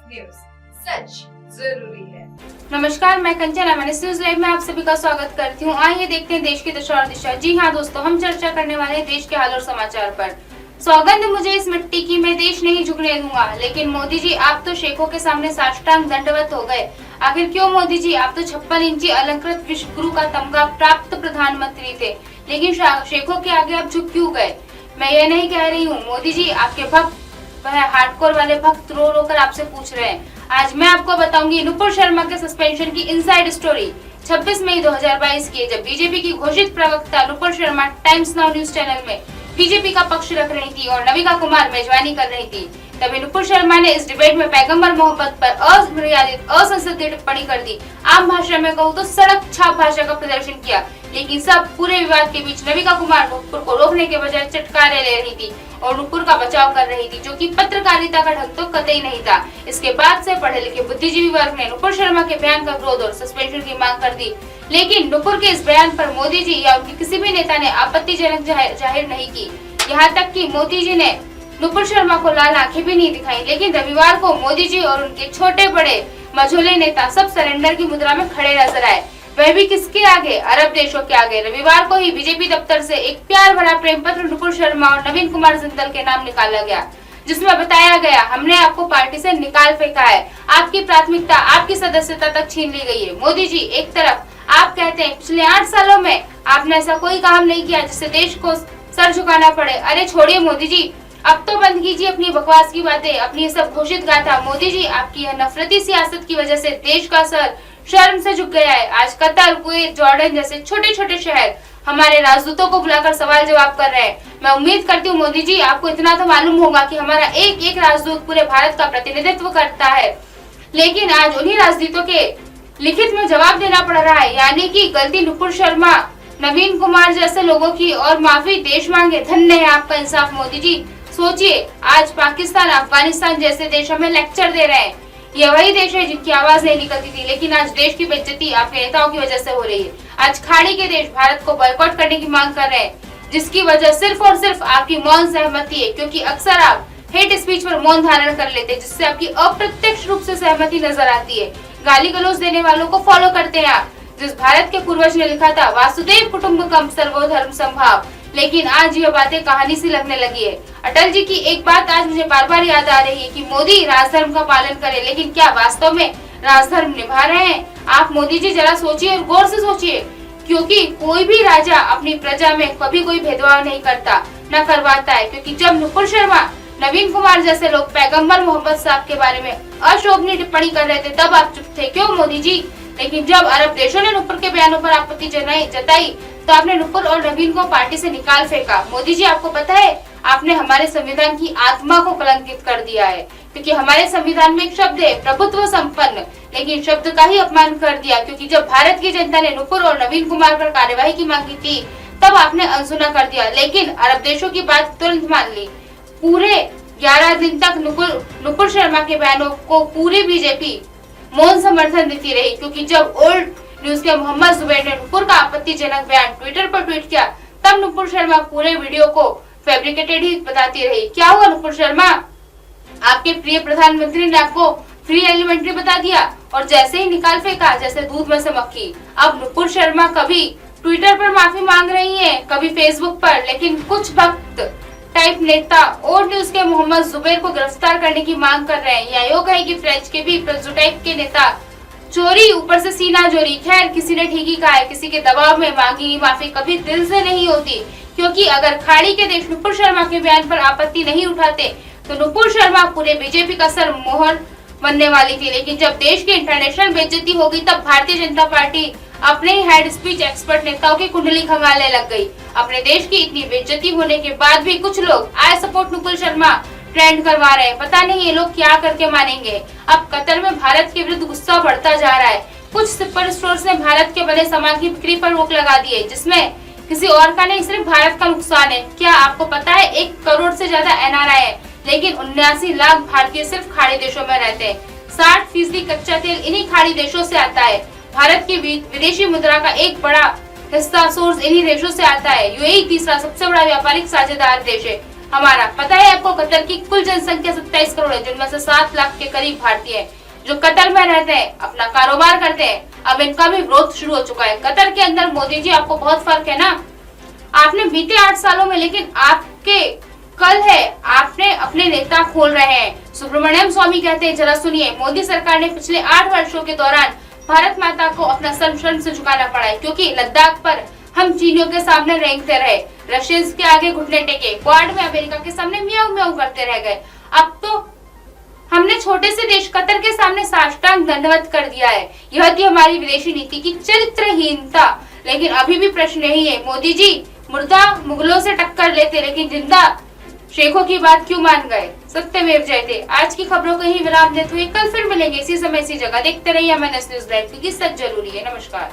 News, सच जरूरी है। नमस्कार, मैं कंचना न्यूज लाइव में आप सभी का स्वागत करती हूँ। आइए देखते हैं देश की दशा और दिशा। जी हाँ दोस्तों, हम चर्चा करने वाले हैं देश के हाल और समाचार पर। सौगंध मुझे इस मिट्टी की, मैं देश नहीं झुकने दूंगा। लेकिन मोदी जी, आप तो शेखों के सामने साष्टांग दंडवत हो गए। आखिर क्यों मोदी जी? आप तो 56 इंची अलंकृत विश्व गुरु का तमगा प्राप्त प्रधानमंत्री थे, लेकिन शेखों के आगे आप झुक क्यों गए? मैं ये नहीं कह रही हूँ मोदी जी, आपके भक्त, वह हार्डकोर वाले भक्त रो रो कर आपसे पूछ रहे हैं। आज मैं आपको बताऊंगी नुपुर शर्मा के सस्पेंशन की इनसाइड स्टोरी। 26 मई 2022 की जब बीजेपी की घोषित प्रवक्ता Nupur Sharma times now news channel में बीजेपी का पक्ष रख रही थी और नविका कुमार मेजबानी कर रही थी, तभी नुपुर शर्मा ने इस डिबेट में पैगंबर मोहब्बत पर अमर्यादित असंसदीय टिप्पणी कर दी। आम भाषा में कहूँ तो सड़क छाप भाषा का प्रदर्शन किया। लेकिन सब पूरे विवाद के बीच नविका कुमार नुपुर को रोकने के बजाय चटकारे ले रही थी और नुपुर का बचाव कर रही थी, जो कि पत्रकारिता का ढंग तो कतई नहीं था। इसके बाद से पढ़े लिखे बुद्धिजीवी वर्ग ने नुपुर शर्मा के बयान का विरोध और सस्पेंशन की मांग कर दी। लेकिन नुपुर के इस बयान पर मोदी जी या उनके किसी भी नेता ने आपत्तिजनक जाहिर नहीं की। यहाँ तक कि मोदी जी ने नुपुर शर्मा को लाल आंखें भी नहीं दिखाई। लेकिन रविवार को मोदी जी और उनके छोटे बड़े मझोले नेता सब सरेंडर की मुद्रा में खड़े नजर आए, वह भी किसके आगे? अरब देशों के आगे। रविवार को ही बीजेपी दफ्तर से एक प्यार भरा प्रेम पत्र नुपुर शर्मा और नवीन कुमार जिंदल के नाम निकाला गया, जिसमें बताया गया, हमने आपको पार्टी से निकाल फेंका है, आपकी प्राथमिकता, आपकी सदस्यता तक छीन ली गई है। मोदी जी, एक तरफ आप कहते हैं पिछले 8 सालों में आपने ऐसा कोई काम नहीं किया जिससे देश को सर झुकाना पड़े। अरे छोड़िए मोदी जी, अब तो बंद कीजिए अपनी बकवास की बातें, अपनी ये सब घोषित गाथा। मोदी जी, आपकी यह नफरती सियासत की वजह से देश का सर शर्म से झुक गया है। आज कतर, कुवैत, जॉर्डन जैसे छोटे छोटे शहर हमारे राजदूतों को बुलाकर सवाल जवाब कर रहे हैं। मैं उम्मीद करती हूँ मोदी जी, आपको इतना तो मालूम होगा कि हमारा एक एक राजदूत पूरे भारत का प्रतिनिधित्व करता है। लेकिन आज उन्हीं राजदूतों के लिखित में जवाब देना पड़ रहा है, यानी कि गलती नुपुर शर्मा, नवीन कुमार जैसे लोगों की, और माफी देश मांगे। धन्य है आपका इंसाफ मोदी जी। सोचिए, आज पाकिस्तान, अफगानिस्तान जैसे देश हमें लेक्चर दे रहे हैं। ये वही देश है जिनकी आवाज नहीं निकलती थी, लेकिन आज देश की बेइज्जती आपके नेताओं की वजह से हो रही है। आज खाड़ी के देश भारत को बॉयकॉट करने की मांग कर रहे हैं, जिसकी वजह सिर्फ और सिर्फ आपकी मौन सहमति है, क्योंकि अक्सर आप हेट स्पीच पर मौन धारण कर लेते हैं, जिससे आपकी अप्रत्यक्ष रूप से सहमति नजर आती है। गाली गलौज देने वालों को फॉलो करते हैं आप। जिस भारत के पूर्वज ने लिखा था वासुदेव कुटुंबकम सर्वधर्म संभाव, लेकिन आज ये बातें कहानी सी लगने लगी है। अटल जी की एक बात आज मुझे बार बार याद आ रही है कि मोदी राजधर्म का पालन करें, लेकिन क्या वास्तव में राजधर्म निभा रहे हैं आप? मोदी जी जरा सोचिए और गौर से सोचिए, क्योंकि कोई भी राजा अपनी प्रजा में कभी कोई भेदभाव नहीं करता, न करवाता है। क्योंकि जब नुपुर शर्मा, नवीन कुमार जैसे लोग पैगंबर मोहम्मद साहब के बारे में अशोभनीय टिप्पणी कर रहे थे, तब आप चुप थे, क्यों मोदी जी? लेकिन जब अरब देशों ने नुपुर के बयानों पर आपत्ति जताई तो आपने नुपुर और नवीन को पार्टी से निकाल फेंका। मोदी जी, आपको पता है, आपने हमारे संविधान की आत्मा को कलंकित कर दिया है, क्योंकि हमारे संविधान में एक शब्द है प्रभुत्व संपन्न, लेकिन शब्द का ही अपमान कर दिया। क्योंकि जब भारत की जनता ने नुपुर और नवीन कुमार पर कार्यवाही की मांगी थी, तब आपने अनसुना कर दिया, लेकिन अरब देशों की बात तुरंत मान ली। पूरे 11 दिन तक नुपुर शर्मा के बयानों को पूरी बीजेपी मौन समर्थन देती रही, क्योंकि जब ओल्ड न्यूज के मोहम्मद जुबैर ने नुपुर का आपत्तिजनक बयान ट्विटर पर ट्वीट किया, तब नुपुर शर्मा पूरे वीडियो को फैब्रिकेटेड ही बताती रही। क्या हुआ नुपुर शर्मा? आपके प्रिय प्रधानमंत्री ने आपको फ्री एलिमेंट्री बता दिया और जैसे ही निकाल फेंका जैसे दूध में से मक्खी। अब नुपुर शर्मा कभी ट्विटर पर माफी मांग रही है, कभी फेसबुक पर, लेकिन कुछ भक्त टाइप नेता ओल्ड न्यूज के मोहम्मद जुबैर को गिरफ्तार करने की मांग कर रहे हैं। या योग है कि फ्रेंच के भी प्रोटोटाइप के नेता चोरी, ऊपर से सीना चोरी। खैर, किसी ने ठीक ही कहा है, किसी के दबाव में मांगी माफी कभी दिल से नहीं होती, क्योंकि अगर खाड़ी के देश नुपुर शर्मा के बयान पर आपत्ति नहीं उठाते तो नुपुर शर्मा पूरे बीजेपी का सर मोहर बनने वाली थी। लेकिन जब देश की इंटरनेशनल बेइज्जती हो गई, तब भारतीय जनता पार्टी अपने हेड स्पीच एक्सपर्ट नेताओं की कुंडली खंगालने लग गई। अपने देश की इतनी बेइज्जती होने के बाद भी कुछ लोग I support Nupur Sharma trend करवा रहे हैं। पता नहीं ये लोग क्या करके मानेंगे। अब कतर में भारत के विरुद्ध गुस्सा बढ़ता जा रहा है। कुछ सुपर स्टोर्स ने भारत के बने सामान की बिक्री पर रोक लगा दी है, जिसमें किसी और का नहीं, सिर्फ भारत का नुकसान है। क्या आपको पता है 1 करोड़ से ज्यादा एनआरआई है, लेकिन 79 लाख भारतीय सिर्फ खाड़ी देशों में रहते हैं। 60% कच्चा तेल इन्हीं खाड़ी देशों से आता है। भारत की विदेशी मुद्रा का एक बड़ा हिस्सा सोर्स इन्हीं देशों से आता है। यूएई तीसरा सबसे बड़ा व्यापारिक साझेदार देश है। हमारा। पता है आपको कतर की कुल जनसंख्या 27 करोड़ है, जिनमें से 7 लाख के करीब भारतीय हैं जो कतर में रहते हैं, अपना कारोबार करते हैं। अब इनका भी विरोध शुरू हो चुका है। कतर के अंदर मोदी जी आपको बहुत फर्क है ना, आपने बीते 8 सालों में, लेकिन आपके कल है आपने अपने नेता खोल रहे हैं। सुब्रमण्यम स्वामी कहते हैं, जरा सुनिए, मोदी सरकार ने पिछले 8 वर्षों के दौरान भारत माता को अपना शर्म से झुकाना पड़ा है, क्योंकि लद्दाख पर हम चीनियों के सामने रेंगते रहे, रशियंस के आगे घुटने टेके, क्वाड में अमेरिका के सामने म्याऊ म्याऊ करते रह गए। अब तो हमने छोटे से देश कतर के सामने साष्टांग दंडवत कर दिया है। यह थी हमारी विदेशी नीति की चरित्रहीनता। लेकिन अभी भी प्रश्न यही है, मोदी जी मुर्दा मुगलों से टक्कर लेते, लेकिन जिंदा शेखों की बात क्यों मान गए? सत्यमेव जयते। आज की खबरों को ही विराम देते हुए कल फिर मिलेंगे इसी समय इसी जगह। देखते रहिए MNS न्यूज़ लाइव, क्योंकि सच जरूरी है। नमस्कार।